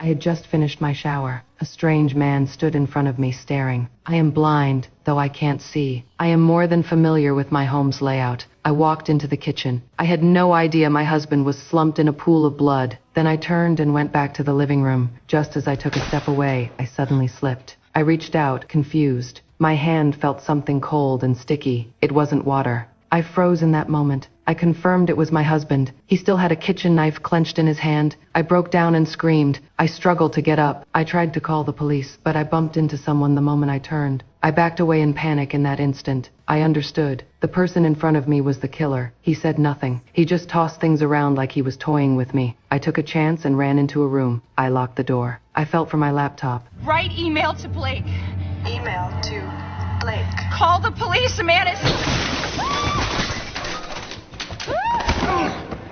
I had just finished my shower. A strange man stood in front of me staring. I am blind, though I can't see. I am more than familiar with my home's layout. I walked into the kitchen. I had no idea my husband was slumped in a pool of blood. Then I turned and went back to the living room. Just as I took a step away, I suddenly slipped. I reached out, confused. My hand felt something cold and sticky. It wasn't water. I froze in that moment. I confirmed it was my husband. He still had a kitchen knife clenched in his hand. I broke down and screamed. I struggled to get up. I tried to call the police, but I bumped into someone the moment I turned. I backed away in panic in that instant. I understood. The person in front of me was the killer. He said nothing. He just tossed things around like he was toying with me. I took a chance and ran into a room. I locked the door. I felt for my laptop. Write email to Blake. Email to Blake. Call the police, a man is...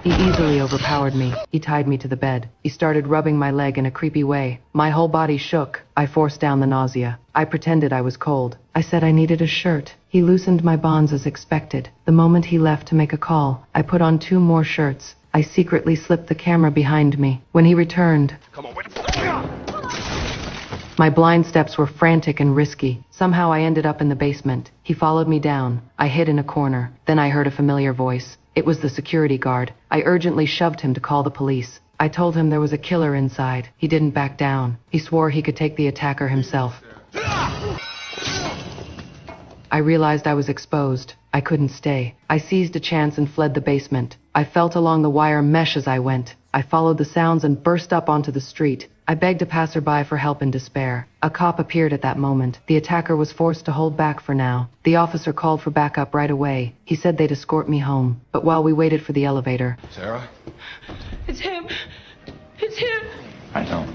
He easily overpowered me. He tied me to the bed. He started rubbing my leg in a creepy way. My whole body shook. I forced down the nausea. I pretended I was cold. I said I needed a shirt. He loosened my bonds as expected. The moment he left to make a call, I put on 2 more shirts. I secretly slipped the camera behind me. When he returned, my blind steps were frantic and risky. Somehow I ended up in the basement. He followed me down. I hid in a corner. Then I heard a familiar voice. It was the security guard. I urgently shoved him to call the police. I told him there was a killer inside. He didn't back down. He swore he could take the attacker himself. I realized I was exposed. I couldn't stay. I seized a chance and fled the basement. I felt along the wire mesh as I went. I followed the sounds and burst up onto the street. I begged a passerby for help in despair. A cop appeared at that moment. The attacker was forced to hold back for now. The officer called for backup right away. He said they'd escort me home. But while we waited for the elevator... Sarah? It's him. It's him. I know.